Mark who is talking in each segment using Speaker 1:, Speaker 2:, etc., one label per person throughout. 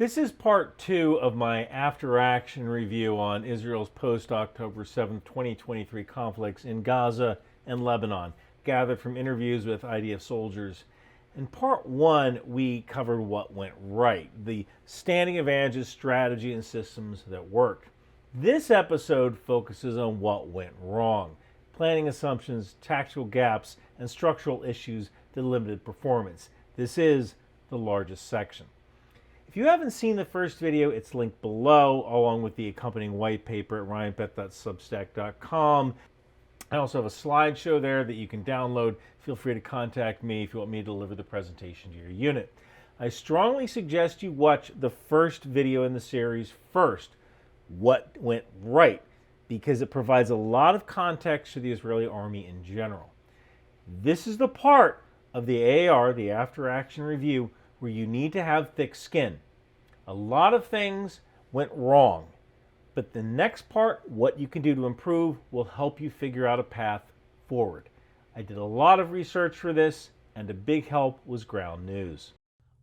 Speaker 1: This is part two of my after-action review on Israel's post-October 7th, 2023 conflicts in Gaza and Lebanon, gathered from interviews with IDF soldiers. In part one, we covered what went right, the standing advantages, strategy, and systems that worked. This episode focuses on what went wrong, planning assumptions, tactical gaps, and structural issues that limited performance. This is the largest section. If you haven't seen the first video, it's linked below, along with the accompanying white paper at ryanmcbeth.substack.com. I also have a slideshow there that you can download. Feel free to contact me if you want me to deliver the presentation to your unit. I strongly suggest you watch the first video in the series first, what went right, because it provides a lot of context to the Israeli army in general. This is the part of the AAR, the After Action Review, where you need to have thick skin. A lot of things went wrong, but the next part, what you can do to improve, will help you figure out a path forward. I did a lot of research for this, and a big help was ground news.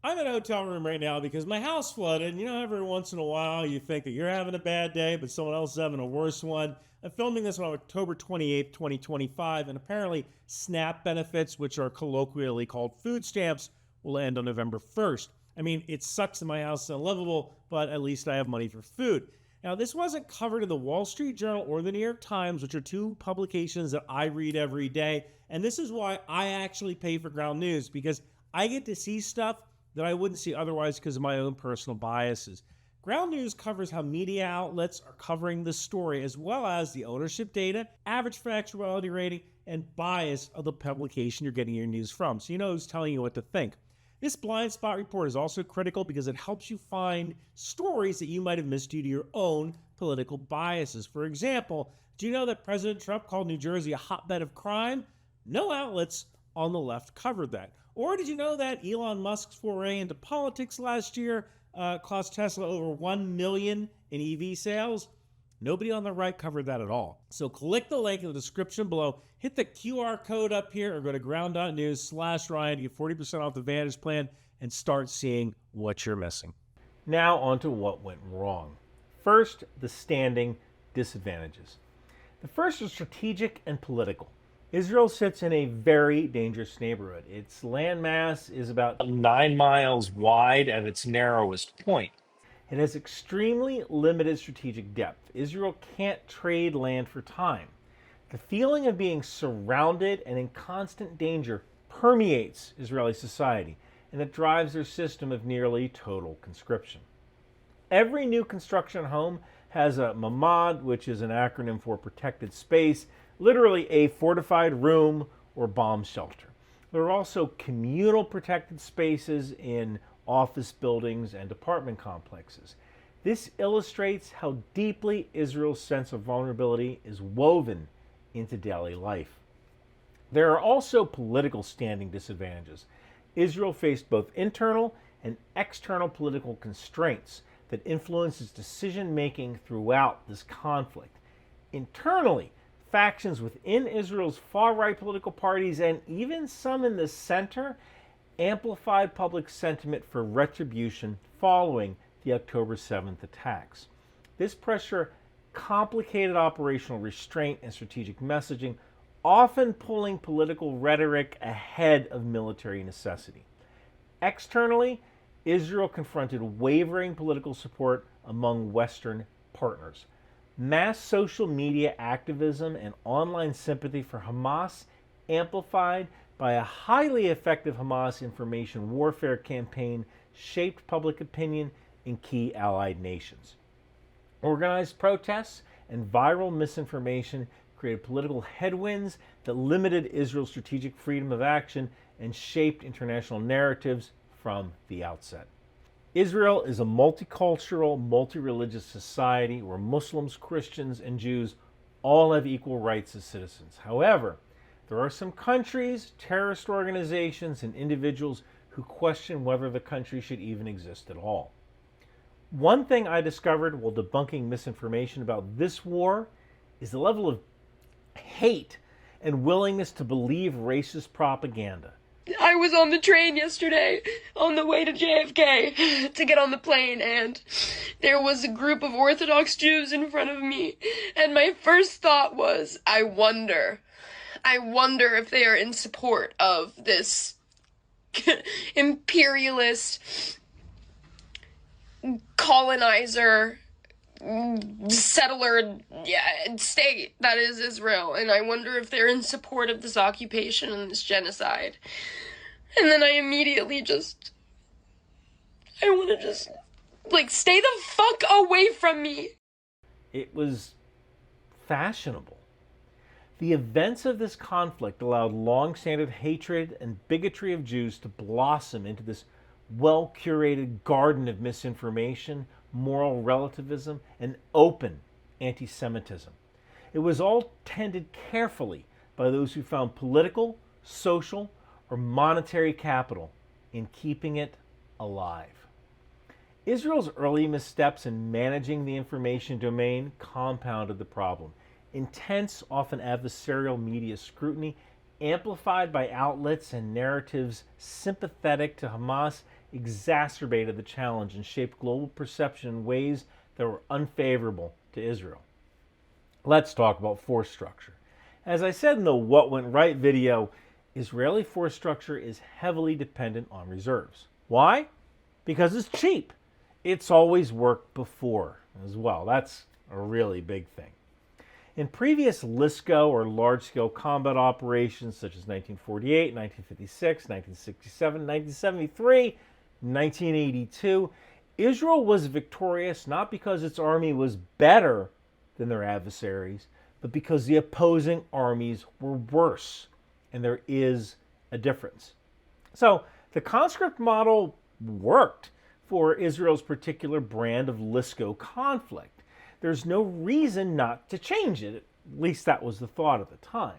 Speaker 2: I'm in a hotel room right now because my house flooded. You know, every once in a while you think that you're having a bad day, but someone else is having a worse one. I'm filming this on October 28th, 2025, and apparently SNAP benefits, which are colloquially called food stamps, will end on November 1st. I mean, it sucks that my house is unlivable, but at least I have money for food. Now, this wasn't covered in the Wall Street Journal or the New York Times, which are two publications that I read every day, and this is why I actually pay for ground news, because I get to see stuff that I wouldn't see otherwise because of my own personal biases. Ground news covers how media outlets are covering the story, as well as the ownership data, average factuality rating, and bias of the publication you're getting your news from, so you know who's telling you what to think. This blind spot report is also critical because it helps you find stories that you might have missed due to your own political biases. For example, do you know that President Trump called New Jersey a hotbed of crime? No outlets on the left covered that. Or did you know that Elon Musk's foray into politics last year cost Tesla over $1 million in EV sales? Nobody on the right covered that at all. So click the link in the description below, hit the QR code up here, or go to ground.news/Ryan to get 40% off the Vantage plan and start seeing what you're missing.
Speaker 1: Now on to what went wrong. First, the standing disadvantages. The first is strategic and political. Israel sits in a very dangerous neighborhood. Its landmass is about
Speaker 3: 9 miles wide at its narrowest point.
Speaker 1: It has extremely limited strategic depth. Israel can't trade land for time. The feeling of being surrounded and in constant danger permeates Israeli society, and it drives their system of nearly total conscription. Every new construction home has a mamad, which is an acronym for protected space, literally a fortified room or bomb shelter. There are also communal protected spaces in office buildings and apartment complexes. This illustrates how deeply Israel's sense of vulnerability is woven into daily life. There are also political standing disadvantages. Israel faced both internal and external political constraints that influence its decision-making throughout this conflict. Internally, factions within Israel's far-right political parties and even some in the center amplified public sentiment for retribution following the October 7th attacks. This pressure complicated operational restraint and strategic messaging, often pulling political rhetoric ahead of military necessity. Externally, Israel confronted wavering political support among Western partners. Mass social media activism and online sympathy for Hamas, amplified by a highly effective Hamas information warfare campaign, shaped public opinion in key allied nations. Organized protests and viral misinformation created political headwinds that limited Israel's strategic freedom of action and shaped international narratives from the outset. Israel is a multicultural, multi-religious society where Muslims, Christians, and Jews all have equal rights as citizens. However, there are some countries, terrorist organizations, and individuals who question whether the country should even exist at all. One thing I discovered while debunking misinformation about this war is the level of hate and willingness to believe racist propaganda.
Speaker 4: I was on the train yesterday on the way to JFK to get on the plane, and there was a group of Orthodox Jews in front of me, and my first thought was, I wonder if they are in support of this imperialist colonizer settler state that is Israel, and I wonder if they're in support of this occupation and this genocide. And then I immediately I want to just stay the fuck away from me.
Speaker 1: It was fashionable. The events of this conflict allowed long-standing hatred and bigotry of Jews to blossom into this well-curated garden of misinformation, moral relativism, and open anti-Semitism. It was all tended carefully by those who found political, social, or monetary capital in keeping it alive. Israel's early missteps in managing the information domain compounded the problem. Intense, often adversarial media scrutiny, amplified by outlets and narratives sympathetic to Hamas, exacerbated the challenge and shaped global perception in ways that were unfavorable to Israel. Let's talk about force structure. As I said in the What Went Right video, Israeli force structure is heavily dependent on reserves. Why? Because it's cheap. It's always worked before as well. That's a really big thing. In previous LISCO or large-scale combat operations such as 1948, 1956, 1967, 1973, 1982, Israel was victorious not because its army was better than their adversaries, but because the opposing armies were worse, and there is a difference. So the conscript model worked for Israel's particular brand of LISCO conflict. There's no reason not to change it. At least that was the thought at the time.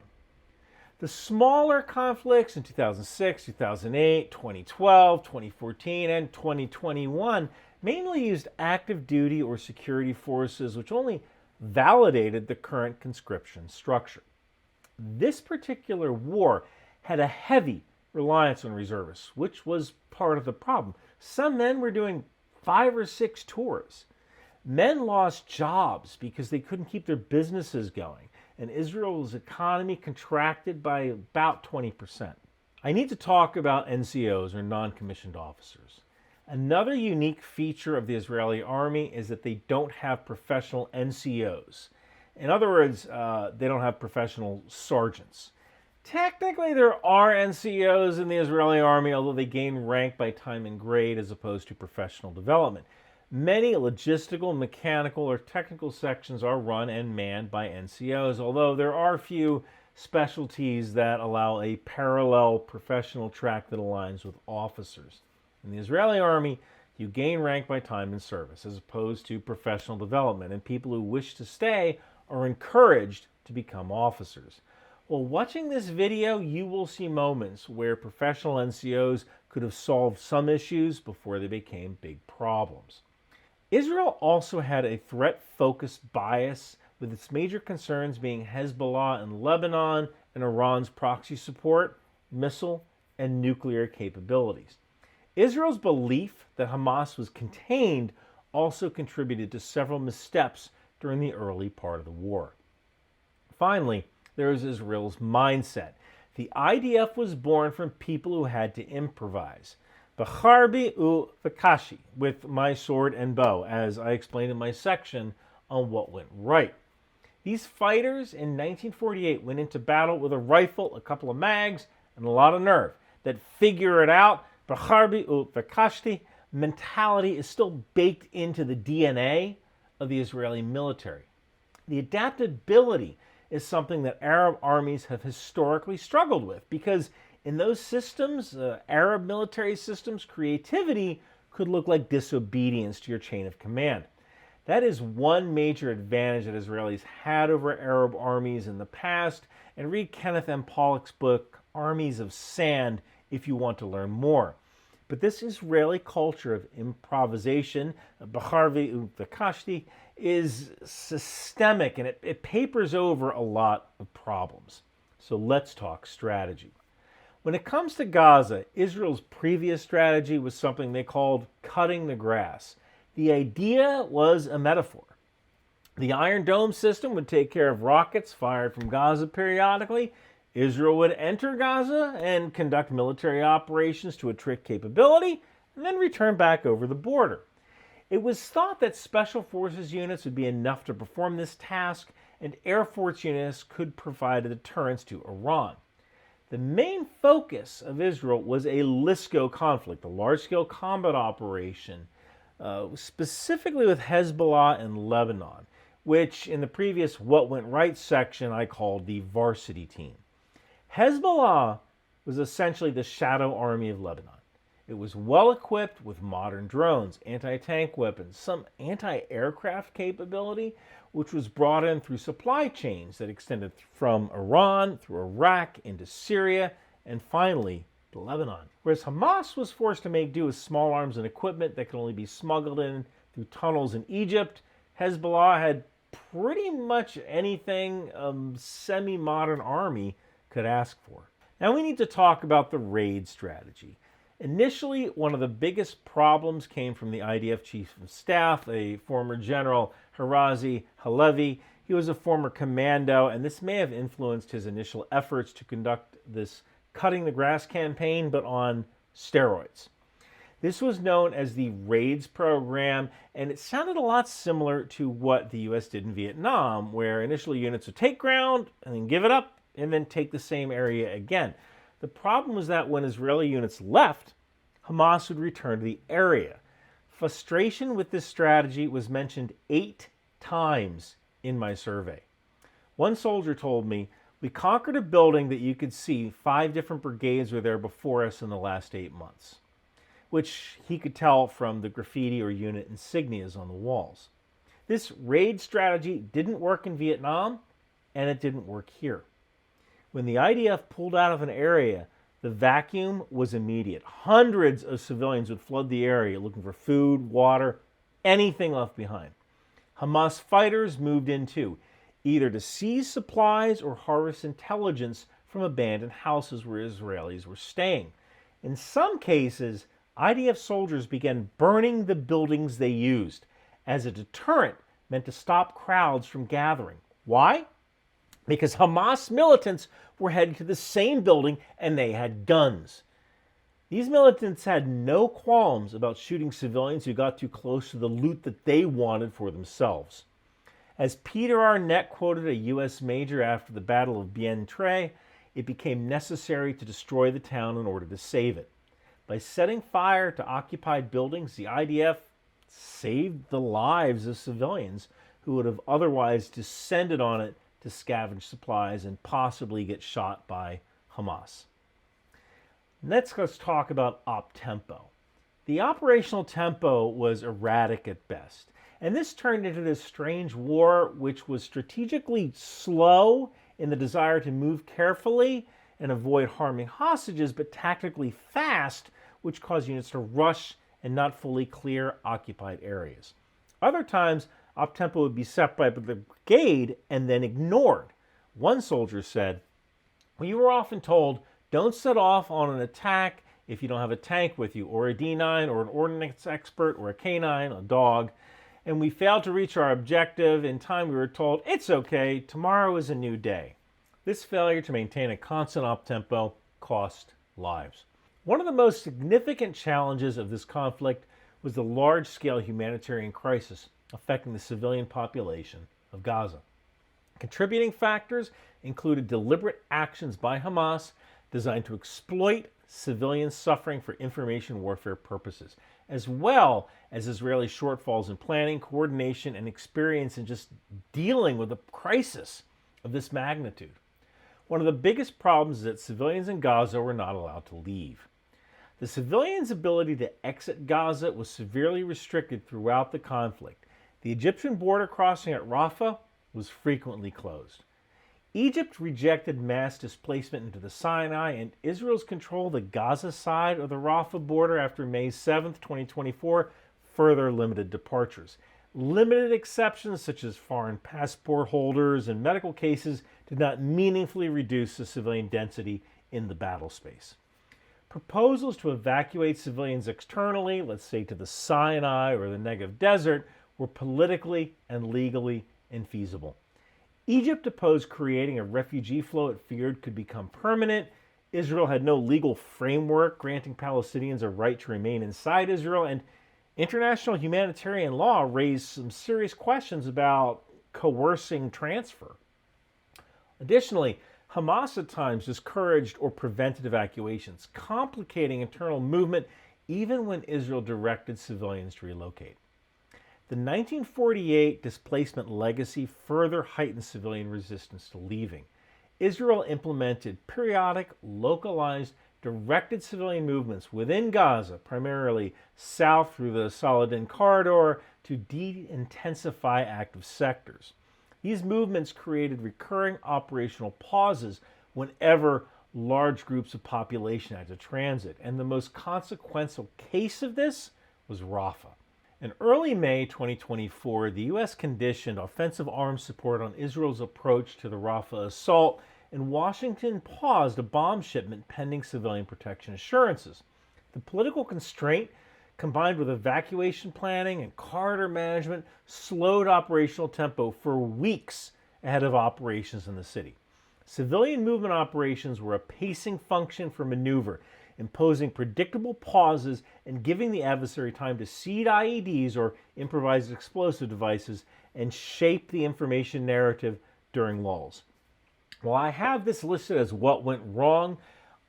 Speaker 1: The smaller conflicts in 2006, 2008, 2012, 2014, and 2021 mainly used active duty or security forces, which only validated the current conscription structure. This particular war had a heavy reliance on reservists, which was part of the problem. Some men were doing 5 or 6 tours. Men lost jobs because they couldn't keep their businesses going, and Israel's economy contracted by about 20%. I need to talk about NCOs, or non-commissioned officers. Another unique feature of the Israeli army is that they don't have professional NCOs. In other words, they don't have professional sergeants. Technically, there are NCOs in the Israeli army, although they gain rank by time and grade as opposed to professional development. Many logistical, mechanical, or technical sections are run and manned by NCOs, although there are few specialties that allow a parallel professional track that aligns with officers. In the Israeli army, you gain rank by time and service, as opposed to professional development, and people who wish to stay are encouraged to become officers. Well, watching this video, you will see moments where professional NCOs could have solved some issues before they became big problems. Israel also had a threat-focused bias, with its major concerns being Hezbollah in Lebanon and Iran's proxy support, missile, and nuclear capabilities. Israel's belief that Hamas was contained also contributed to several missteps during the early part of the war. Finally, there is Israel's mindset. The IDF was born from people who had to improvise. B'charbi u v'kashi, with my sword and bow, as I explained in my section on what went right. These fighters in 1948 went into battle with a rifle, a couple of mags, and a lot of nerve. That figure it out, b'charbi u v'kashti mentality is still baked into the DNA of the Israeli military. The adaptability is something that Arab armies have historically struggled with, because in those systems, Arab military systems, creativity could look like disobedience to your chain of command. That is one major advantage that Israelis had over Arab armies in the past, and read Kenneth M. Pollock's book, Armies of Sand, if you want to learn more. But this Israeli culture of improvisation, b'charvi u'v'kashti, is systemic, and it papers over a lot of problems. So let's talk strategy. When it comes to Gaza, Israel's previous strategy was something they called cutting the grass. The idea was a metaphor. The Iron Dome system would take care of rockets fired from Gaza periodically. Israel would enter Gaza and conduct military operations to a trick capability, and then return back over the border. It was thought that Special Forces units would be enough to perform this task, and Air Force units could provide a deterrence to Iran. The main focus of Israel was a LISCO conflict, a large-scale combat operation, specifically with Hezbollah and Lebanon, which in the previous What Went Right section I called the varsity team. Hezbollah was essentially the shadow army of Lebanon. It was well equipped with modern drones, anti-tank weapons, some anti-aircraft capability, which was brought in through supply chains that extended from Iran, through Iraq, into Syria, and finally to Lebanon. Whereas Hamas was forced to make do with small arms and equipment that could only be smuggled in through tunnels in Egypt, Hezbollah had pretty much anything a semi-modern army could ask for. Now we need to talk about the raid strategy. Initially, one of the biggest problems came from the IDF Chief of Staff, a former General Herzi Halevi. He was a former commando, and this may have influenced his initial efforts to conduct this cutting the grass campaign, but on steroids. This was known as the Raids program, and it sounded a lot similar to what the U.S. did in Vietnam, where initially units would take ground and then give it up and then take the same area again. The problem was that when Israeli units left, Hamas would return to the area. Frustration with this strategy was mentioned 8 times in my survey. One soldier told me, "We conquered a building that you could see 5 different brigades were there before us in the last 8 months," which he could tell from the graffiti or unit insignias on the walls. This raid strategy didn't work in Vietnam, and it didn't work here. When the IDF pulled out of an area, the vacuum was immediate. Hundreds of civilians would flood the area looking for food, water, anything left behind. Hamas fighters moved in too, either to seize supplies or harvest intelligence from abandoned houses where Israelis were staying. In some cases, IDF soldiers began burning the buildings they used as a deterrent meant to stop crowds from gathering. Why? Because Hamas militants were heading to the same building and they had guns. These militants had no qualms about shooting civilians who got too close to the loot that they wanted for themselves. As Peter Arnett quoted a U.S. major after the Battle of Bien Tre, it became necessary to destroy the town in order to save it. By setting fire to occupied buildings, the IDF saved the lives of civilians who would have otherwise descended on it to scavenge supplies and possibly get shot by Hamas. Next, let's talk about op-tempo. The operational tempo was erratic at best, and this turned into this strange war which was strategically slow in the desire to move carefully and avoid harming hostages, but tactically fast, which caused units to rush and not fully clear occupied areas. Other times, op-tempo would be set by the brigade and then ignored. One soldier said, "We were often told, don't set off on an attack if you don't have a tank with you, or a D9, or an ordnance expert, or a K9, a dog. And we failed to reach our objective. In time we were told, it's okay, tomorrow is a new day." This failure to maintain a constant op-tempo cost lives. One of the most significant challenges of this conflict was the large-scale humanitarian crisis affecting the civilian population of Gaza. Contributing factors included deliberate actions by Hamas designed to exploit civilian suffering for information warfare purposes, as well as Israeli shortfalls in planning, coordination, and experience in just dealing with a crisis of this magnitude. One of the biggest problems is that civilians in Gaza were not allowed to leave. The civilians' ability to exit Gaza was severely restricted throughout the conflict. The Egyptian border crossing at Rafah was frequently closed. Egypt rejected mass displacement into the Sinai, and Israel's control of the Gaza side of the Rafah border after May 7, 2024, further limited departures. Limited exceptions, such as foreign passport holders and medical cases, did not meaningfully reduce the civilian density in the battle space. Proposals to evacuate civilians externally, let's say to the Sinai or the Negev Desert, were politically and legally infeasible. Egypt opposed creating a refugee flow it feared could become permanent. Israel had no legal framework granting Palestinians a right to remain inside Israel, and international humanitarian law raised some serious questions about coercing transfer. Additionally, Hamas at times discouraged or prevented evacuations, complicating internal movement even when Israel directed civilians to relocate. The 1948 displacement legacy further heightened civilian resistance to leaving. Israel implemented periodic, localized, directed civilian movements within Gaza, primarily south through the Saladin corridor, to de-intensify active sectors. These movements created recurring operational pauses whenever large groups of population had to transit, and the most consequential case of this was Rafah. In early May 2024, the U.S. conditioned offensive arms support on Israel's approach to the Rafah assault, and Washington paused a bomb shipment pending civilian protection assurances. The political constraint, combined with evacuation planning and corridor management, slowed operational tempo for weeks ahead of operations in the city. Civilian movement operations were a pacing function for maneuver, imposing predictable pauses and giving the adversary time to seed IEDs or improvised explosive devices and shape the information narrative during lulls. While I have this listed as what went wrong,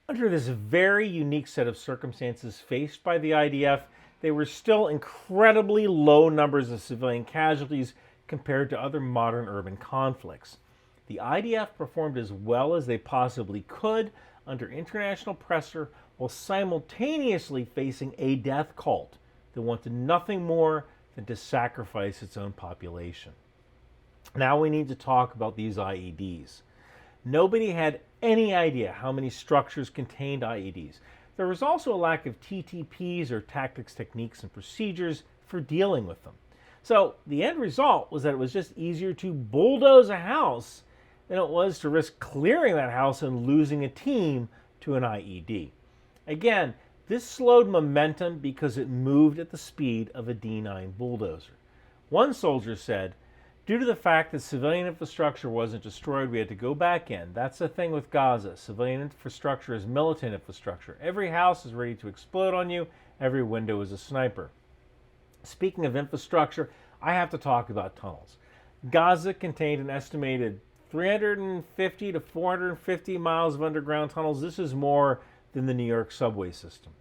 Speaker 1: under this very unique set of circumstances faced by the IDF, they were still incredibly low numbers of civilian casualties compared to other modern urban conflicts. The IDF performed as well as they possibly could under international pressure while simultaneously facing a death cult that wanted nothing more than to sacrifice its own population. Now we need to talk about these IEDs. Nobody had any idea how many structures contained IEDs. There was also a lack of TTPs or tactics, techniques, and procedures for dealing with them. So the end result was that it was just easier to bulldoze a house than it was to risk clearing that house and losing a team to an IED. Again, this slowed momentum because it moved at the speed of a D9 bulldozer. One soldier said, "Due to the fact that civilian infrastructure wasn't destroyed, we had to go back in. That's the thing with Gaza. Civilian infrastructure is militant infrastructure. Every house is ready to explode on you. Every window is a sniper." Speaking of infrastructure, I have to talk about tunnels. Gaza contained an estimated 350 to 450 miles of underground tunnels. This is more than the New York subway system.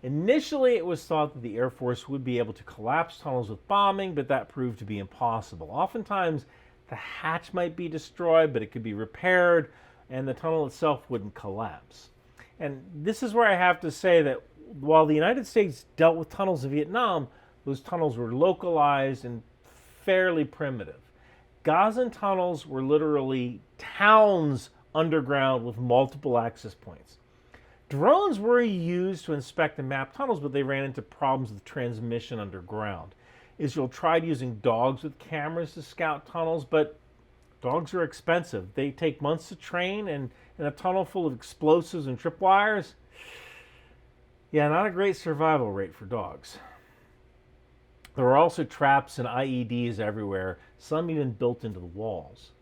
Speaker 1: Initially, it was thought that the Air Force would be able to collapse tunnels with bombing, but that proved to be impossible. Oftentimes, the hatch might be destroyed, but it could be repaired, and the tunnel itself wouldn't collapse. And this is where I have to say that while the United States dealt with tunnels in Vietnam, those tunnels were localized and fairly primitive. Gazan tunnels were literally towns underground with multiple access points. Drones were used to inspect and map tunnels, but they ran into problems with transmission underground. Israel tried using dogs with cameras to scout tunnels, but dogs are expensive. They take months to train, and in a tunnel full of explosives and tripwires, yeah, not a great survival rate for dogs. There were also traps and IEDs everywhere, some even built into the walls.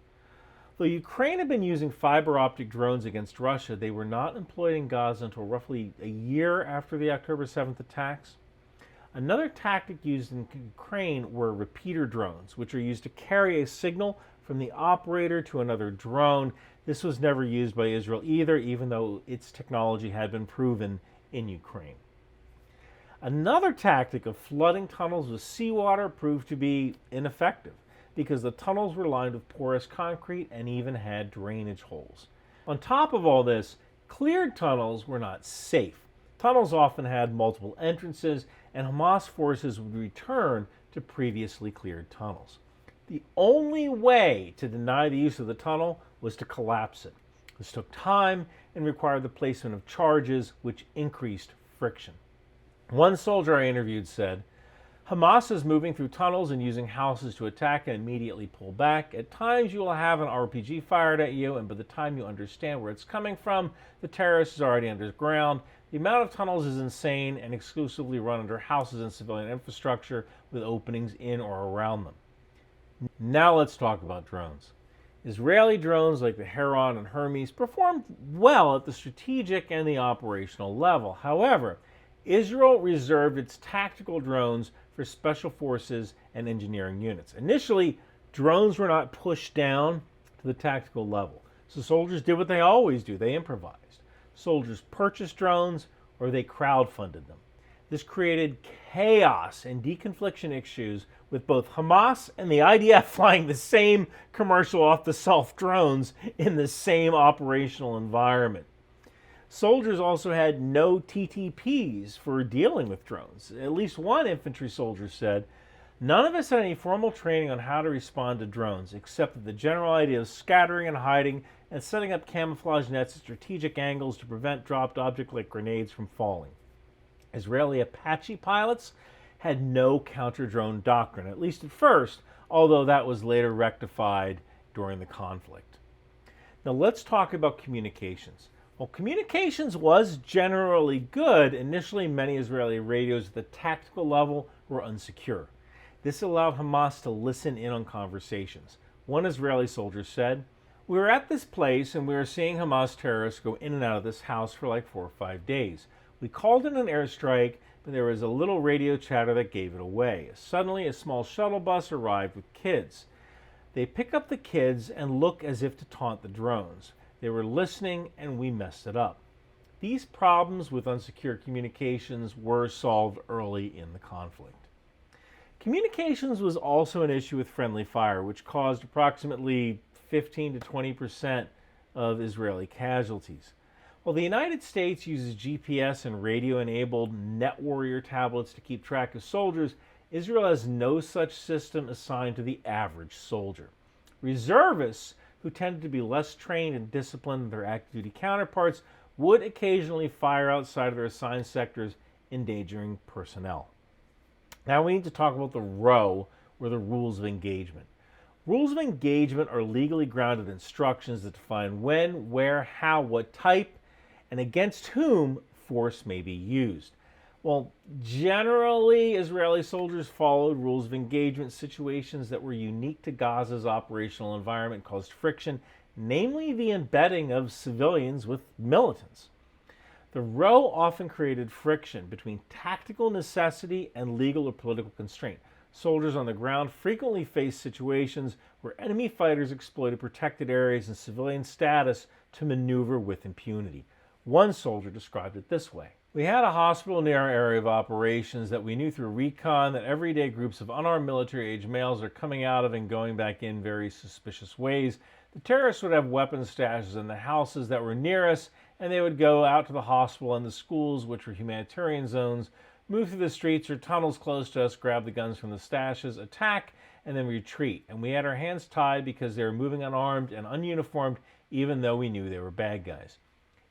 Speaker 1: Though Ukraine had been using fiber optic drones against Russia, they were not employed in Gaza until roughly a year after the October 7th attacks. Another tactic used in Ukraine were repeater drones, which are used to carry a signal from the operator to another drone. This was never used by Israel either, even though its technology had been proven in Ukraine. Another tactic of flooding tunnels with seawater proved to be ineffective, because the tunnels were lined with porous concrete and even had drainage holes. On top of all this, cleared tunnels were not safe. Tunnels often had multiple entrances, and Hamas forces would return to previously cleared tunnels. The only way to deny the use of the tunnel was to collapse it. This took time and required the placement of charges, which increased friction. One soldier I interviewed said, Hamas is moving through tunnels and using houses to attack and immediately pull back. At times you will have an RPG fired at you, and by the time you understand where it's coming from, the terrorist is already underground. The amount of tunnels is insane and exclusively run under houses and civilian infrastructure with openings in or around them. Now let's talk about drones. Israeli drones like the Heron and Hermes performed well at the strategic and the operational level. However, Israel reserved its tactical drones for special forces and engineering units. Initially, drones were not pushed down to the tactical level. So soldiers did what they always do. They improvised. Soldiers purchased drones or they crowdfunded them. This created chaos and deconfliction issues with both Hamas and the IDF flying the same commercial off-the-shelf drones in the same operational environment. Soldiers also had no TTPs for dealing with drones. At least one infantry soldier said, "None of us had any formal training on how to respond to drones, except that the general idea of scattering and hiding and setting up camouflage nets at strategic angles to prevent dropped objects like grenades from falling." Israeli Apache pilots had no counter-drone doctrine, at least at first, although that was later rectified during the conflict. Now let's talk about communications. While communications was generally good, initially many Israeli radios at the tactical level were unsecure. This allowed Hamas to listen in on conversations. One Israeli soldier said, "We were at this place and we were seeing Hamas terrorists go in and out of this house for like 4 or 5 days. We called in an airstrike, but there was a little radio chatter that gave it away. Suddenly, a small shuttle bus arrived with kids. They pick up the kids and look as if to taunt the drones. They were listening and we messed it up." These problems with unsecured communications were solved early in the conflict. Communications was also an issue with friendly fire, which caused approximately 15 to 20% of Israeli casualties. While the United States uses GPS and radio-enabled Net Warrior tablets to keep track of soldiers, Israel has no such system assigned to the average soldier. Reservists, who tended to be less trained and disciplined than their active duty counterparts, would occasionally fire outside of their assigned sectors, endangering personnel. Now we need to talk about the ROE, or the rules of engagement. Rules of engagement are legally grounded instructions that define when, where, how, what type, and against whom force may be used. Well, generally, Israeli soldiers followed rules of engagement. Situations that were unique to Gaza's operational environment caused friction, namely the embedding of civilians with militants. The ROE often created friction between tactical necessity and legal or political constraint. Soldiers on the ground frequently faced situations where enemy fighters exploited protected areas and civilian status to maneuver with impunity. One soldier described it this way: "We had a hospital near our area of operations that we knew through recon that everyday groups of unarmed military-age males are coming out of and going back in very suspicious ways. The terrorists would have weapons stashes in the houses that were near us, and they would go out to the hospital and the schools, which were humanitarian zones, move through the streets or tunnels close to us, grab the guns from the stashes, attack, and then retreat. And we had our hands tied because they were moving unarmed and ununiformed, even though we knew they were bad guys."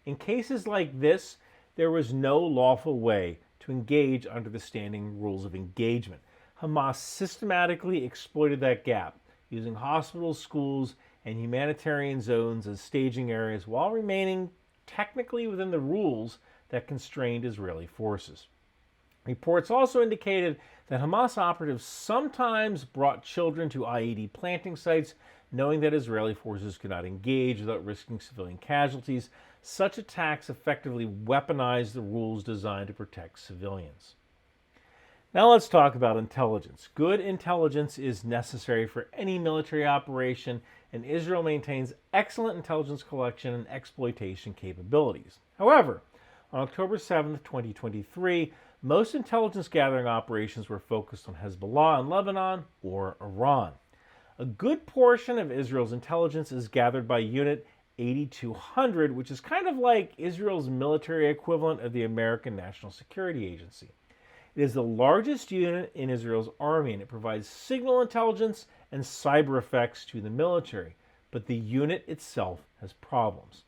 Speaker 1: In cases like this, there was no lawful way to engage under the standing rules of engagement. Hamas systematically exploited that gap, using hospitals, schools, and humanitarian zones as staging areas while remaining technically within the rules that constrained Israeli forces. Reports also indicated that Hamas operatives sometimes brought children to IED planting sites, knowing that Israeli forces could not engage without risking civilian casualties. Such attacks effectively weaponized the rules designed to protect civilians. Now let's talk about intelligence. Good intelligence is necessary for any military operation, and Israel maintains excellent intelligence collection and exploitation capabilities. However, on October 7, 2023, most intelligence gathering operations were focused on Hezbollah in Lebanon or Iran. A good portion of Israel's intelligence is gathered by Unit 8200, which is kind of like Israel's military equivalent of the American National Security Agency. It is the largest unit in Israel's army, and it provides signal intelligence and cyber effects to the military, but the unit itself has problems.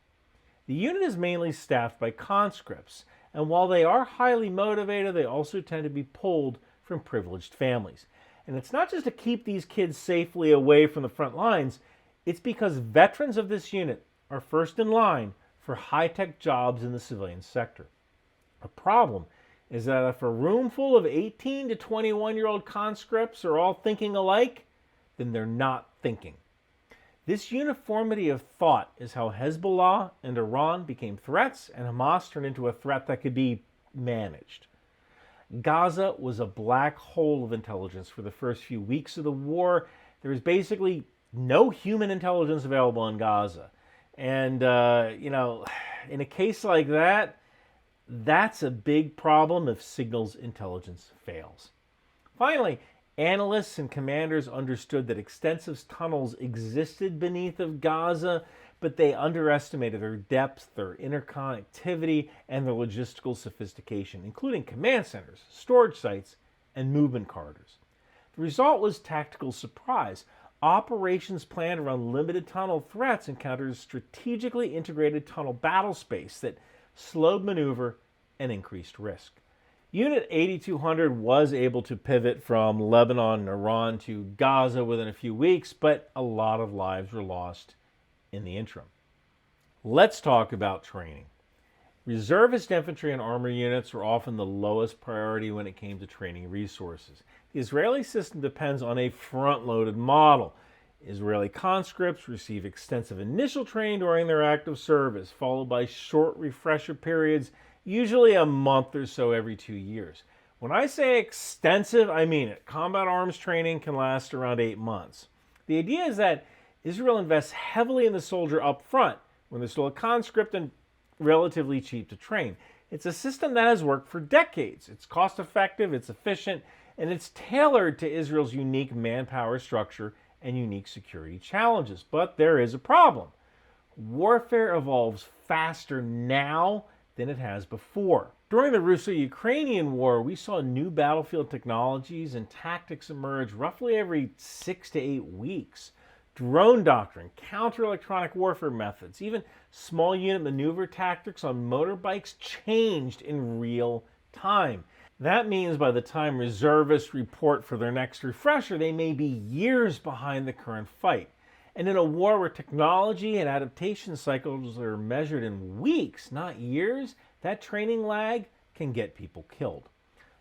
Speaker 1: The unit is mainly staffed by conscripts, and while they are highly motivated, they also tend to be pulled from privileged families. And it's not just to keep these kids safely away from the front lines, it's because veterans of this unit are first in line for high-tech jobs in the civilian sector. The problem is that if a room full of 18 to 21-year-old conscripts are all thinking alike, then they're not thinking. This uniformity of thought is how Hezbollah and Iran became threats, and Hamas turned into a threat that could be managed. Gaza was a black hole of intelligence for the first few weeks of the war. There was basically no human intelligence available in Gaza. And, in a case like that, that's a big problem if signals intelligence fails. Finally, analysts and commanders understood that extensive tunnels existed beneath of Gaza, but they underestimated their depth, their interconnectivity, and their logistical sophistication, including command centers, storage sites, and movement corridors. The result was tactical surprise. Operations planned around limited tunnel threats encountered strategically integrated tunnel battle space that slowed maneuver and increased risk. Unit 8200 was able to pivot from Lebanon and Iran to Gaza within a few weeks, but a lot of lives were lost in the interim. Let's talk about training. Reservist infantry and armor units were often the lowest priority when it came to training resources. The Israeli system depends on a front-loaded model. Israeli conscripts receive extensive initial training during their active service, followed by short refresher periods, usually a month or so every 2 years. When I say extensive, I mean it. Combat arms training can last around 8 months. The idea is that Israel invests heavily in the soldier up front when they're still a conscript and relatively cheap to train. It's a system that has worked for decades. It's cost effective, it's efficient, and it's tailored to Israel's unique manpower structure and unique security challenges. But there is a problem. Warfare evolves faster now than it has before. During the Russo-Ukrainian War, we saw new battlefield technologies and tactics emerge roughly every 6 to 8 weeks. Drone doctrine, counter-electronic warfare methods, even small unit maneuver tactics on motorbikes changed in real time. That means by the time reservists report for their next refresher, they may be years behind the current fight. And in a war where technology and adaptation cycles are measured in weeks, not years, that training lag can get people killed.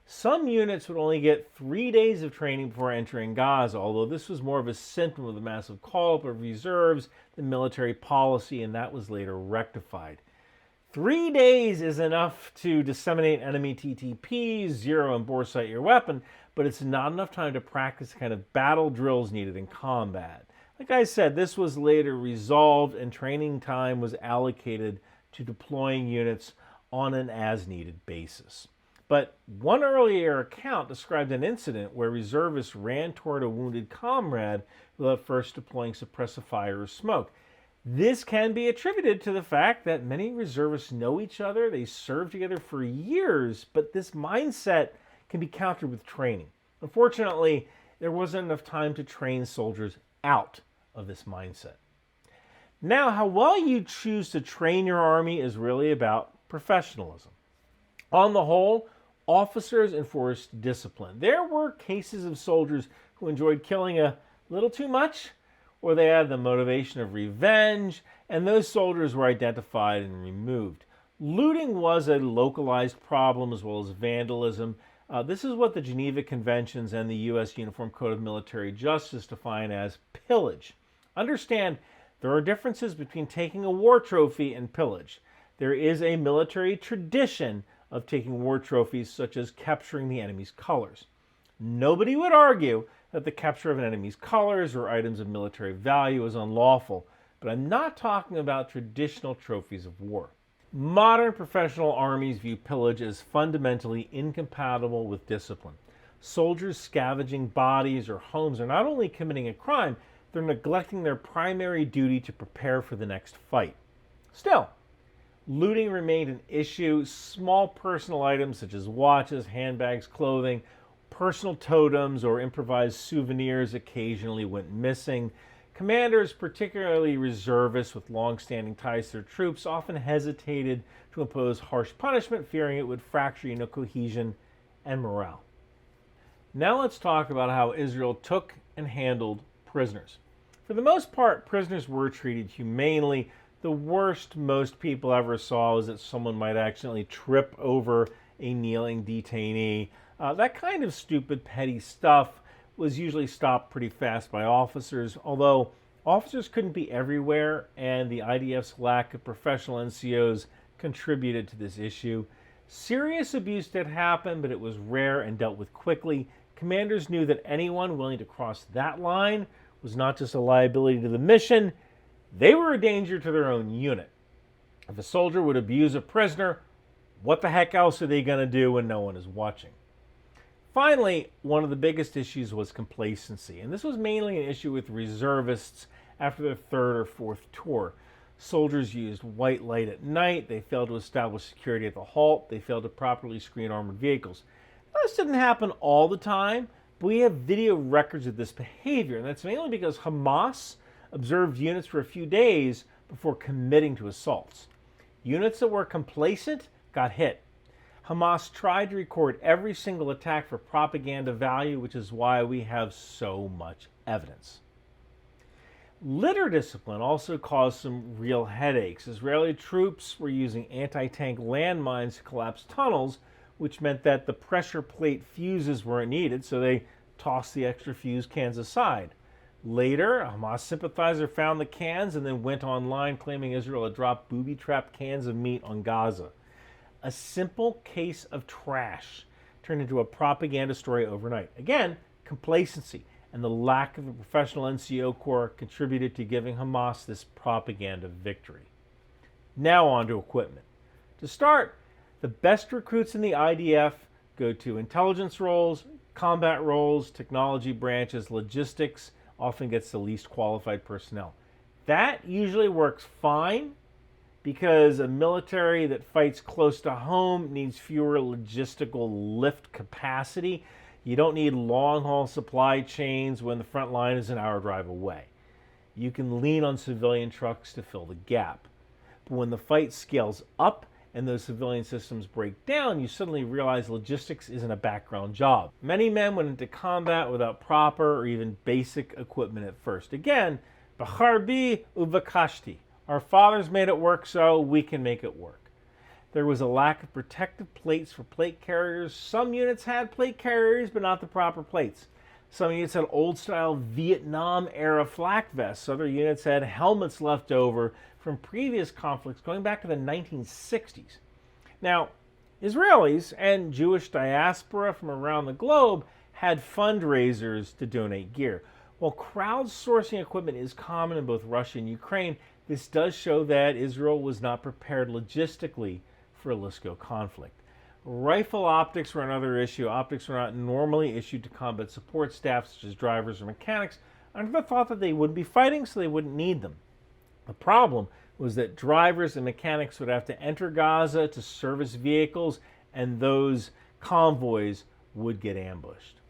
Speaker 1: Some units would only get 3 days of training before entering Gaza, although this was more of a symptom of the massive call-up of reserves than military policy, and that was later rectified. 3 days is enough to disseminate enemy TTPs, zero and bore sight your weapon, but it's not enough time to practice the kind of battle drills needed in combat. Like I said, this was later resolved and training time was allocated to deploying units on an as-needed basis. But one earlier account described an incident where reservists ran toward a wounded comrade without first deploying suppressive fire or smoke. This can be attributed to the fact that many reservists know each other, they serve together for years, but this mindset can be countered with training. Unfortunately, there wasn't enough time to train soldiers out of this mindset. Now, how well you choose to train your army is really about professionalism. On the whole, officers enforced discipline. There were cases of soldiers who enjoyed killing a little too much, or they had the motivation of revenge, and those soldiers were identified and removed. Looting was a localized problem as well as vandalism. This is what the Geneva Conventions and the U.S. Uniform Code of Military Justice define as pillage. Understand, there are differences between taking a war trophy and pillage. There is a military tradition of taking war trophies, such as capturing the enemy's colors. Nobody would argue that the capture of an enemy's colors or items of military value is unlawful, but I'm not talking about traditional trophies of war. Modern professional armies view pillage as fundamentally incompatible with discipline. Soldiers scavenging bodies or homes are not only committing a crime, they're neglecting their primary duty to prepare for the next fight. Still, looting remained an issue. Small personal items such as watches, handbags, clothing, personal totems, or improvised souvenirs occasionally went missing. Commanders, particularly reservists with long-standing ties to their troops, often hesitated to impose harsh punishment, fearing it would fracture cohesion and morale. Now let's talk about how Israel took and handled prisoners. For the most part, prisoners were treated humanely. The worst most people ever saw was that someone might accidentally trip over a kneeling detainee. That kind of stupid, petty stuff was usually stopped pretty fast by officers, although officers couldn't be everywhere, and the IDF's lack of professional NCOs contributed to this issue. Serious abuse did happen, but it was rare and dealt with quickly. Commanders knew that anyone willing to cross that line was not just a liability to the mission, they were a danger to their own unit. If a soldier would abuse a prisoner, what the heck else are they going to do when no one is watching? Finally, one of the biggest issues was complacency, and this was mainly an issue with reservists after their third or fourth tour. Soldiers used white light at night, they failed to establish security at the halt, they failed to properly screen armored vehicles. Now, this didn't happen all the time, but we have video records of this behavior, and that's mainly because Hamas observed units for a few days before committing to assaults. Units that were complacent got hit. Hamas tried to record every single attack for propaganda value, which is why we have so much evidence. Litter discipline also caused some real headaches. Israeli troops were using anti-tank landmines to collapse tunnels, which meant that the pressure plate fuses weren't needed, so they tossed the extra fuse cans aside. Later, a Hamas sympathizer found the cans and then went online claiming Israel had dropped booby-trapped cans of meat on Gaza. A simple case of trash turned into a propaganda story overnight. Again, complacency and the lack of a professional NCO corps contributed to giving Hamas this propaganda victory. Now on to equipment. To start, the best recruits in the IDF go to intelligence roles, combat roles, technology branches, logistics often gets the least qualified personnel. That usually works fine because a military that fights close to home needs fewer logistical lift capacity. You don't need long-haul supply chains when the front line is an hour drive away. You can lean on civilian trucks to fill the gap. But when the fight scales up and those civilian systems break down, you suddenly realize logistics isn't a background job. Many men went into combat without proper or even basic equipment at first. Again, B'charbi uvakashti. Our fathers made it work, so we can make it work. There was a lack of protective plates for plate carriers. Some units had plate carriers, but not the proper plates. Some units had old-style Vietnam-era flak vests. Other units had helmets left over from previous conflicts going back to the 1960s. Now, Israelis and Jewish diaspora from around the globe had fundraisers to donate gear. While crowdsourcing equipment is common in both Russia and Ukraine, this does show that Israel was not prepared logistically for a LSCO conflict. Rifle optics were another issue. Optics were not normally issued to combat support staff, such as drivers or mechanics, under the thought that they wouldn't be fighting, so they wouldn't need them. The problem was that drivers and mechanics would have to enter Gaza to service vehicles, and those convoys would get ambushed.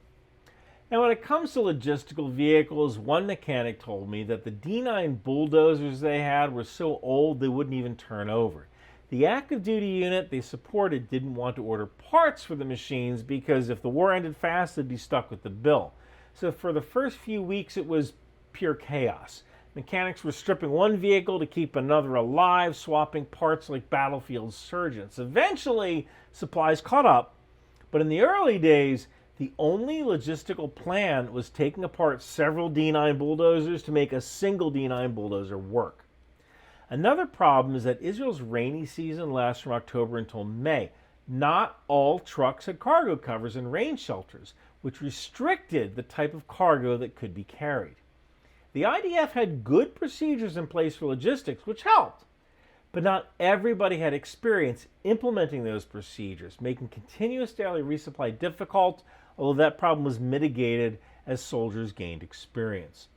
Speaker 1: Now, when it comes to logistical vehicles, one mechanic told me that the D9 bulldozers they had were so old they wouldn't even turn over. The active duty unit they supported didn't want to order parts for the machines because if the war ended fast, they'd be stuck with the bill. So for the first few weeks, it was pure chaos. Mechanics were stripping one vehicle to keep another alive, swapping parts like battlefield surgeons. Eventually, supplies caught up, but in the early days, the only logistical plan was taking apart several D9 bulldozers to make a single D9 bulldozer work. Another problem is that Israel's rainy season lasts from October until May. Not all trucks had cargo covers and rain shelters, which restricted the type of cargo that could be carried. The IDF had good procedures in place for logistics, which helped, but not everybody had experience implementing those procedures, making continuous daily resupply difficult, although that problem was mitigated as soldiers gained experience.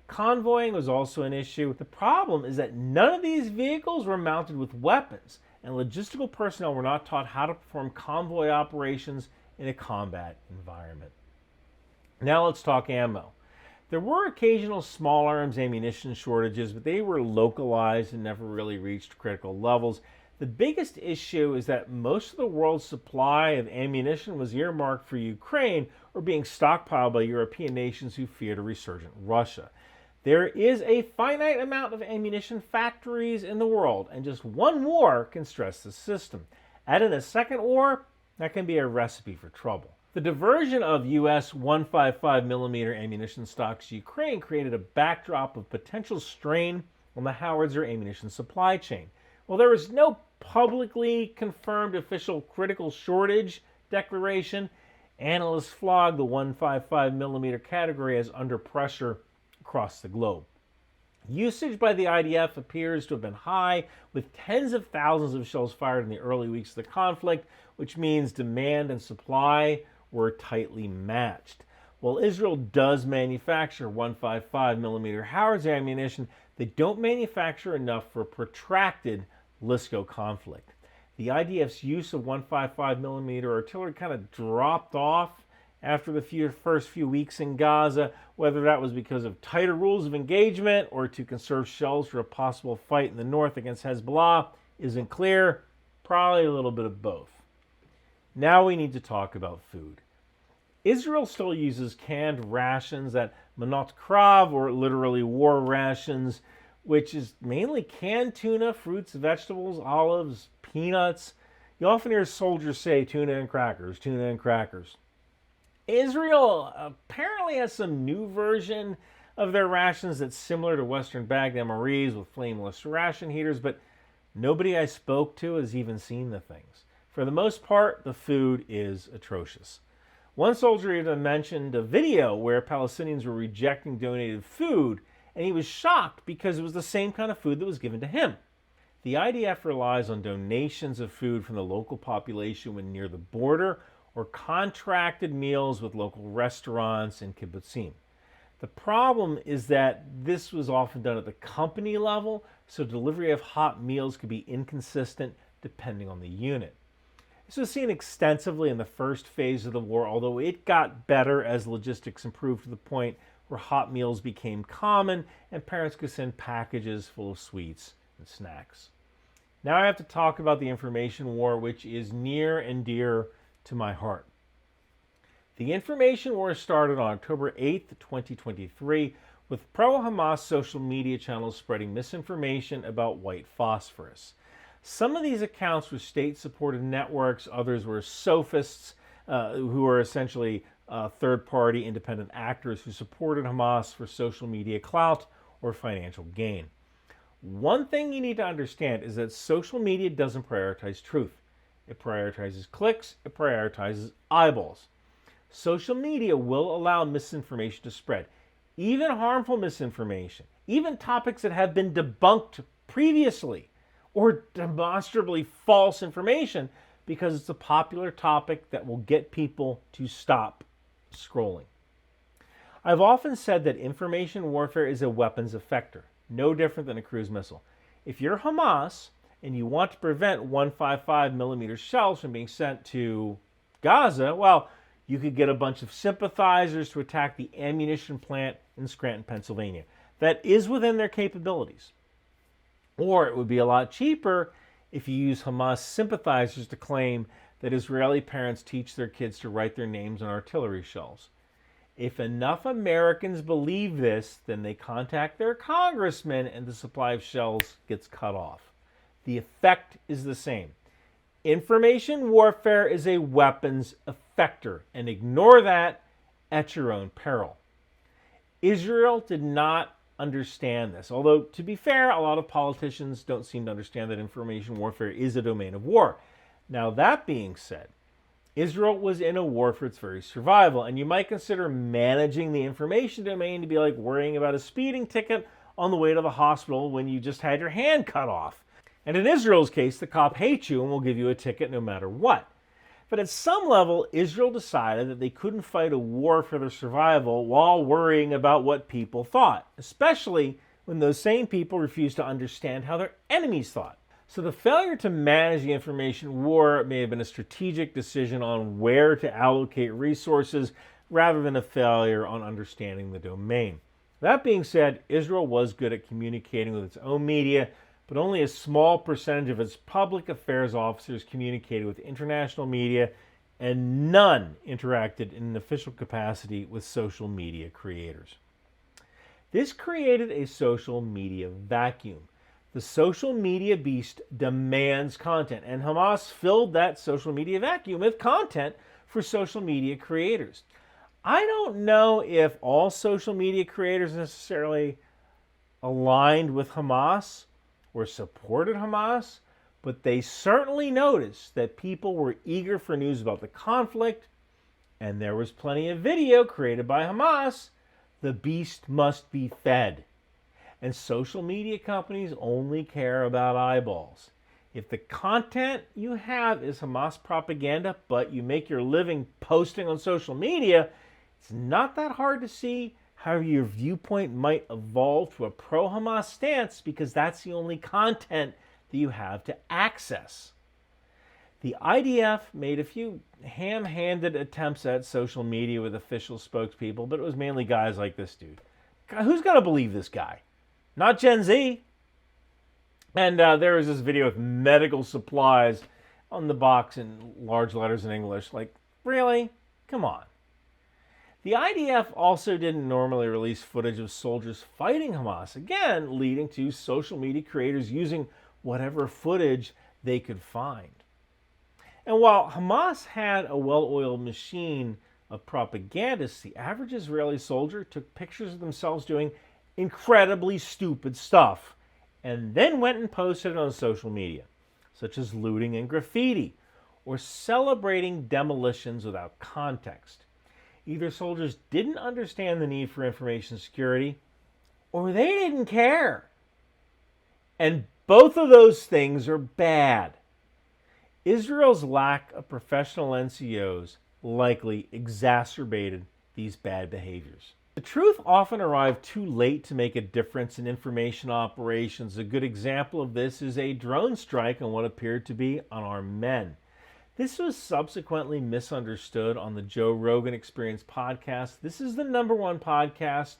Speaker 1: Convoying was also an issue. The problem is that none of these vehicles were mounted with weapons, and logistical personnel were not taught how to perform convoy operations in a combat environment. Now let's talk ammo. There were occasional small arms ammunition shortages, but they were localized and never really reached critical levels. The biggest issue is that most of the world's supply of ammunition was earmarked for Ukraine or being stockpiled by European nations who feared a resurgent Russia. There is a finite amount of ammunition factories in the world, and just one war can stress the system. Add in a second war, that can be a recipe for trouble. The diversion of U.S. 155mm ammunition stocks to Ukraine created a backdrop of potential strain on the howitzer ammunition supply chain. While there was no publicly confirmed official critical shortage declaration, analysts flagged the 155mm category as under pressure across the globe. Usage by the IDF appears to have been high, with tens of thousands of shells fired in the early weeks of the conflict, which means demand and supply were tightly matched. While Israel does manufacture 155mm howitzer ammunition, they don't manufacture enough for a protracted LSCO conflict. The IDF's use of 155mm artillery kind of dropped off after the first few weeks in Gaza, whether that was because of tighter rules of engagement or to conserve shells for a possible fight in the north against Hezbollah isn't clear. Probably a little bit of both. Now we need to talk about food. Israel still uses canned rations, that manot krav, or literally war rations, which is mainly canned tuna, fruits, vegetables, olives, peanuts. You often hear soldiers say tuna and crackers, tuna and crackers. Israel apparently has some new version of their rations that's similar to Western bagged MREs with flameless ration heaters, but nobody I spoke to has even seen the things. For the most part, the food is atrocious. One soldier even mentioned a video where Palestinians were rejecting donated food, and he was shocked because it was the same kind of food that was given to him. The IDF relies on donations of food from the local population when near the border, or contracted meals with local restaurants and kibbutzim. The problem is that this was often done at the company level, so delivery of hot meals could be inconsistent depending on the unit. This was seen extensively in the first phase of the war, although it got better as logistics improved to the point where hot meals became common and parents could send packages full of sweets and snacks. Now I have to talk about the information war, which is near and dear to my heart. The information war started on October 8th, 2023, with pro-Hamas social media channels spreading misinformation about white phosphorus. Some of these accounts were state-supported networks, others were sophists, who are essentially third-party independent actors who supported Hamas for social media clout or financial gain. One thing you need to understand is that social media doesn't prioritize truth. It prioritizes clicks, it prioritizes eyeballs. Social media will allow misinformation to spread, even harmful misinformation, even topics that have been debunked previously, or demonstrably false information, because it's a popular topic that will get people to stop scrolling. I've often said that information warfare is a weapons effector, no different than a cruise missile. If you're Hamas and you want to prevent 155mm shells from being sent to Gaza, well, you could get a bunch of sympathizers to attack the ammunition plant in Scranton, Pennsylvania. That is within their capabilities. Or it would be a lot cheaper if you use Hamas sympathizers to claim that Israeli parents teach their kids to write their names on artillery shells. If enough Americans believe this, then they contact their congressman and the supply of shells gets cut off. The effect is the same. Information warfare is a weapons effector, and ignore that at your own peril. Israel did not understand this, although, to be fair, a lot of politicians don't seem to understand that information warfare is a domain of war. Now, that being said, Israel was in a war for its very survival, and you might consider managing the information domain to be like worrying about a speeding ticket on the way to the hospital when you just had your hand cut off. And in Israel's case, the cop hates you and will give you a ticket no matter what. But at some level, Israel decided that they couldn't fight a war for their survival while worrying about what people thought, especially when those same people refused to understand how their enemies thought. So the failure to manage the information war may have been a strategic decision on where to allocate resources rather than a failure on understanding the domain. That being said, Israel was good at communicating with its own media, but only a small percentage of its public affairs officers communicated with international media, and none interacted in an official capacity with social media creators. This created a social media vacuum. The social media beast demands content, and Hamas filled that social media vacuum with content for social media creators. I don't know if all social media creators necessarily aligned with Hamas or supported Hamas, but they certainly noticed that people were eager for news about the conflict, and there was plenty of video created by Hamas. The beast must be fed. And social media companies only care about eyeballs. If the content you have is Hamas propaganda, but you make your living posting on social media, it's not that hard to see how your viewpoint might evolve to a pro-Hamas stance, because that's the only content that you have to access. The IDF made a few ham-handed attempts at social media with official spokespeople, but it was mainly guys like this dude. God, who's going to believe this guy? Not Gen Z. And there was this video with medical supplies on the box in large letters in English. Like, really? Come on. The IDF also didn't normally release footage of soldiers fighting Hamas, again, leading to social media creators using whatever footage they could find. And while Hamas had a well-oiled machine of propagandists, the average Israeli soldier took pictures of themselves doing incredibly stupid stuff and then went and posted it on social media, such as looting and graffiti, or celebrating demolitions without context. Either soldiers didn't understand the need for information security, or they didn't care. And both of those things are bad. Israel's lack of professional NCOs likely exacerbated these bad behaviors. The truth often arrived too late to make a difference in information operations. A good example of this is a drone strike on what appeared to be unarmed men. This was subsequently misunderstood on the Joe Rogan Experience podcast. This is the #1 podcast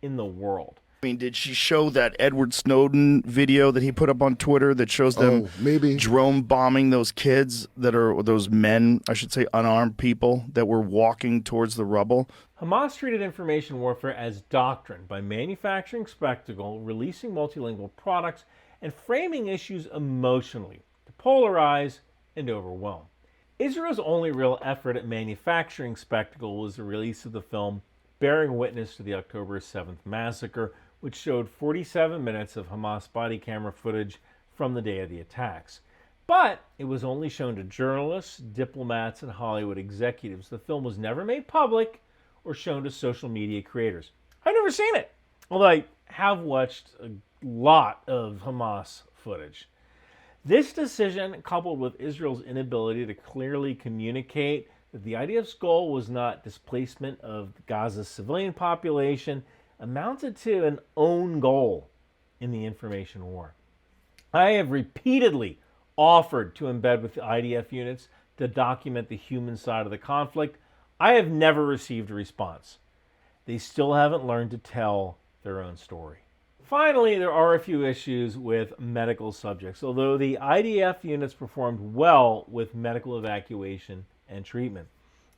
Speaker 1: in the world.
Speaker 5: I mean, did she show that Edward Snowden video that he put up on Twitter that shows them drone bombing those kids that are, those men, I should say, unarmed people that were walking towards the rubble?
Speaker 1: Hamas treated information warfare as doctrine by manufacturing spectacle, releasing multilingual products, and framing issues emotionally to polarize and overwhelm. Israel's only real effort at manufacturing spectacle was the release of the film Bearing Witness to the October 7th Massacre, which showed 47 minutes of Hamas body camera footage from the day of the attacks. But it was only shown to journalists, diplomats, and Hollywood executives. The film was never made public or shown to social media creators. I've never seen it, although I have watched a lot of Hamas footage. This decision, coupled with Israel's inability to clearly communicate that the IDF's goal was not displacement of Gaza's civilian population, amounted to an own goal in the information war. I have repeatedly offered to embed with the IDF units to document the human side of the conflict. I have never received a response. They still haven't learned to tell their own story. Finally, there are a few issues with medical subjects, although the IDF units performed well with medical evacuation and treatment.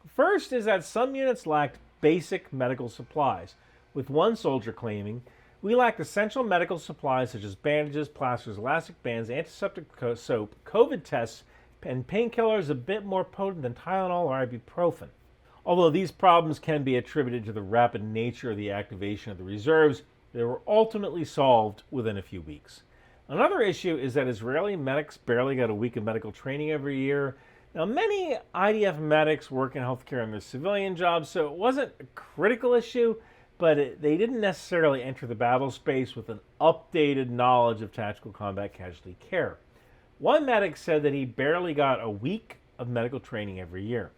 Speaker 1: First is that some units lacked basic medical supplies, with one soldier claiming, "We lacked essential medical supplies such as bandages, plasters, elastic bands, antiseptic soap, COVID tests, and painkillers a bit more potent than Tylenol or ibuprofen." Although these problems can be attributed to the rapid nature of the activation of the reserves, they were ultimately solved within a few weeks. Another issue is that Israeli medics barely got a week of medical training every year. Now, many IDF medics work in healthcare in their civilian jobs, so it wasn't a critical issue, but they didn't necessarily enter the battle space with an updated knowledge of tactical combat casualty care. One medic said that he barely got a week of medical training every year.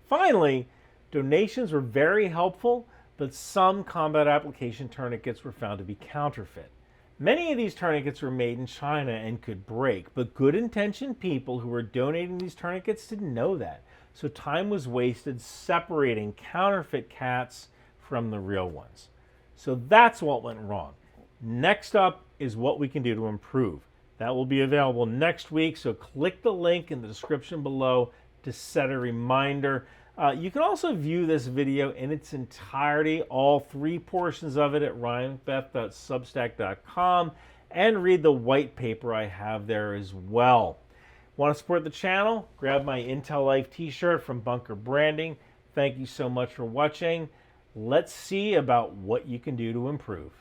Speaker 1: Finally, donations were very helpful, but some combat application tourniquets were found to be counterfeit. Many of these tourniquets were made in China and could break, but good-intentioned people who were donating these tourniquets didn't know that. So time was wasted separating counterfeit cats from the real ones. So that's what went wrong. Next up is what we can do to improve. That will be available next week, so click the link in the description below to set a reminder. You can also view this video in its entirety, all 3 portions of it, at ryanmcbeth.substack.com, and read the white paper I have there as well. Want to support the channel? Grab my Intel Life t-shirt from Bunker Branding. Thank you so much for watching. Let's see about what you can do to improve.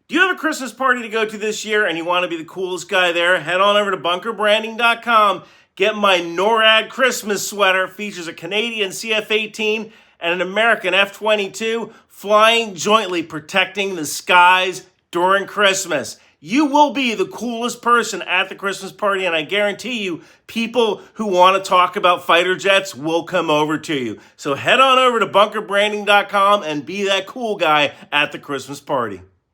Speaker 2: Do you have a Christmas party to go to this year and you want to be the coolest guy there? Head on over to bunkerbranding.com. Get my NORAD Christmas sweater. Features a Canadian CF-18 and an American F-22 flying jointly, protecting the skies during Christmas. You will be the coolest person at the Christmas party, and I guarantee you, people who want to talk about fighter jets will come over to you. So head on over to bunkerbranding.com and be that cool guy at the Christmas party.